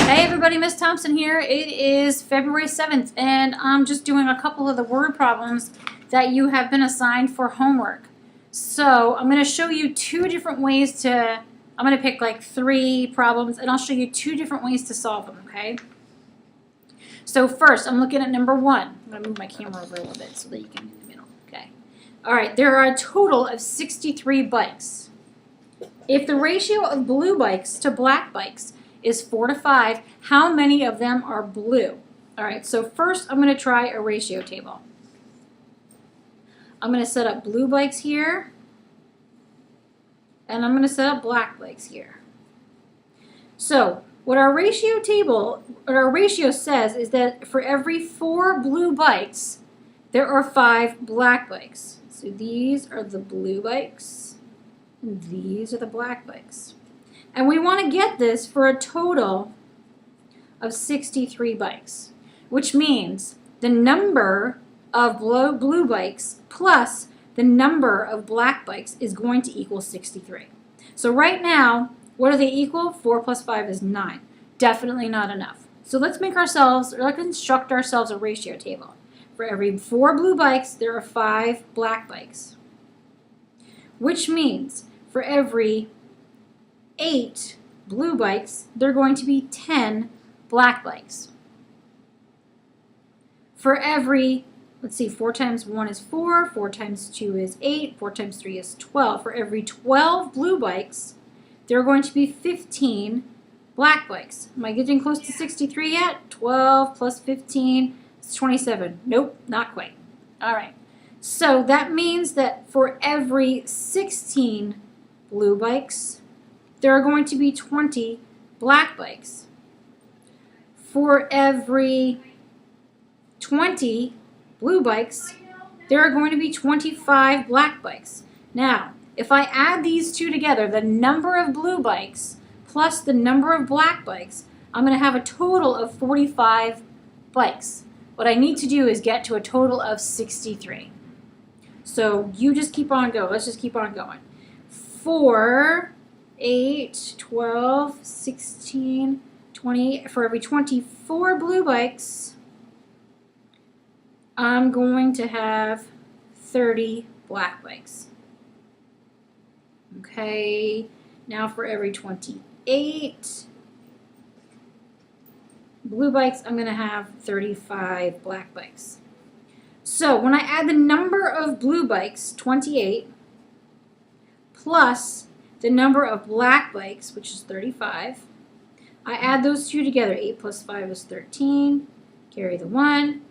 Hey everybody, Miss Thompson here. It is February 7th and I'm just doing a couple of the word problems that you have been assigned for homework. So I'm going to show you two different ways to, I'm going to pick like 3 problems and I'll show you 2 different ways to solve them, okay? So first, I'm looking at number 1. I'm going to move my camera over a little bit so that you can in the middle, okay? Alright, there are a total of 63 bikes. If the ratio of blue bikes to black bikes is 4 to 5, how many of them are blue? All right, so first I'm going to try a ratio table. I'm going to set up blue bikes here, and I'm going to set up black bikes here. So what our ratio table, what our ratio says is that for every 4 blue bikes, there are 5 black bikes. So these are the blue bikes, and these are the black bikes. And we want to get this for a total of 63 bikes, which means the number of blue bikes plus the number of black bikes is going to equal 63. So right now, what do they equal? 4 plus 5 is 9. Definitely not enough. So let's make ourselves, or let's construct ourselves a ratio table. For every 4 blue bikes, there are 5 black bikes, which means for every 8 blue bikes, there are going to be 10 black bikes. For every, let's see, 4 times 1 is 4, 4 times 2 is 8, 4 times 3 is 12. For every 12 blue bikes, there are going to be 15 black bikes. Am I getting close to 63 yet? 12 plus 15 is 27. Nope, not quite. All right. So that means that for every 16 blue bikes, there are going to be 20 black bikes. For every 20 blue bikes, there are going to be 25 black bikes. Now, if I add these two together, the number of blue bikes plus the number of black bikes, I'm going to have a total of 45 bikes. What I need to do is get to a total of 63. So you just keep on going. Let's just keep on going. 4, 8, 12, 16, 20. For every 24 blue bikes, I'm going to have 30 black bikes. Okay, now for every 28 blue bikes, I'm going to have 35 black bikes. So when I add the number of blue bikes, 28, plus the number of black bikes, which is 35, I add those two together. 8 plus 5 is 13, carry the 1.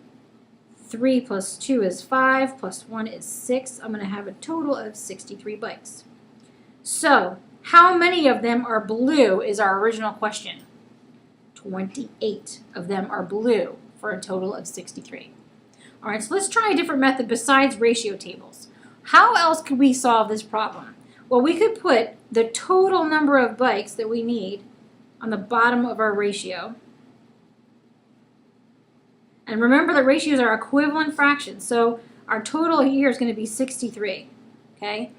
3 plus 2 is 5, plus 1 is 6. I'm going to have a total of 63 bikes. So, how many of them are blue is our original question. 28 of them are blue for a total of 63. All right, so let's try a different method besides ratio tables. How else could we solve this problem? Well, we could put the total number of bikes that we need on the bottom of our ratio. And remember that ratios are equivalent fractions, so our total here is going to be 63, okay?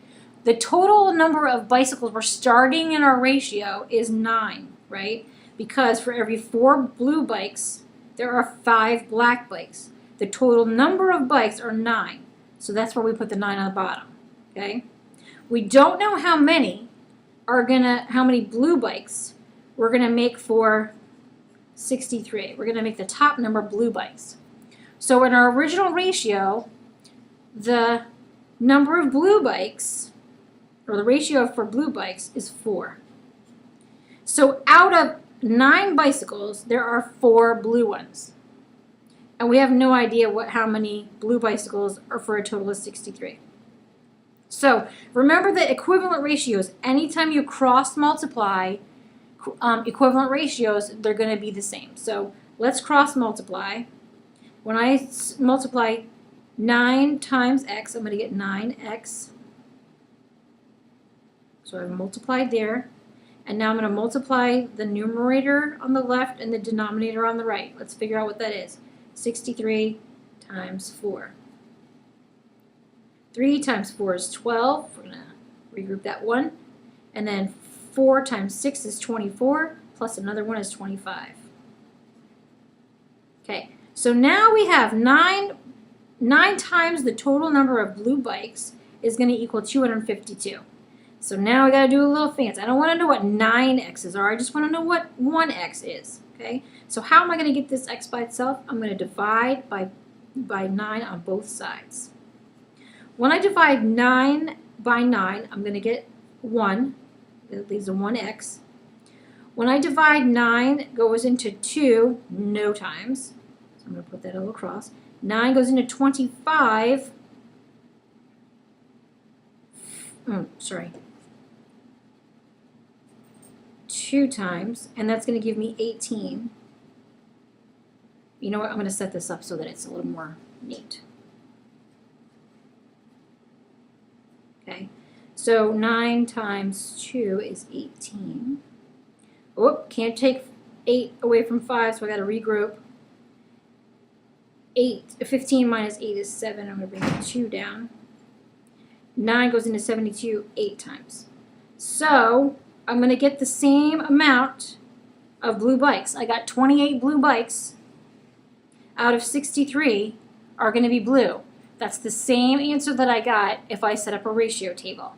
The total number of bicycles we're starting in our ratio is 9, right? Because for every 4 blue bikes, there are 5 black bikes. The total number of bikes are 9, so that's where we put the 9 on the bottom, okay? We don't know how many blue bikes we're gonna make for 63. We're gonna make the top number blue bikes. So in our original ratio, the number of blue bikes, or the ratio for blue bikes, is 4. So out of 9 bicycles, there are 4 blue ones. And we have no idea how many blue bicycles are for a total of 63. So remember that equivalent ratios, anytime you cross multiply equivalent ratios, they're going to be the same. So let's cross multiply. When I multiply 9 times x, I'm going to get 9x. So I've multiplied there. And now I'm going to multiply the numerator on the left and the denominator on the right. Let's figure out what that is. 63 times 4. 3 times 4 is 12. We're going to regroup that one. And then 4 times 6 is 24, plus another one is 25. Okay, so now we have 9 times the total number of blue bikes is going to equal 252. So now we got to do a little fancy. I don't want to know what 9 x's are. I just want to know what 1 x is. Okay, so how am I going to get this x by itself? I'm going to divide by 9 on both sides. When I divide 9 by 9, I'm going to get 1. That leaves a 1x. When I divide 9, it goes into 2 no times. So I'm going to put that all across. 9 goes into 25. 2 times, and that's going to give me 18. You know what? I'm going to set this up so that it's a little more neat. Okay, so 9 times 2 is 18. Oh, can't take 8 away from 5, so I got to regroup. 15 minus 8 is 7. I'm going to bring the 2 down. 9 goes into 72 8 times. So I'm going to get the same amount of blue bikes. I got 28 blue bikes out of 63 are going to be blue. That's the same answer that I got if I set up a ratio table.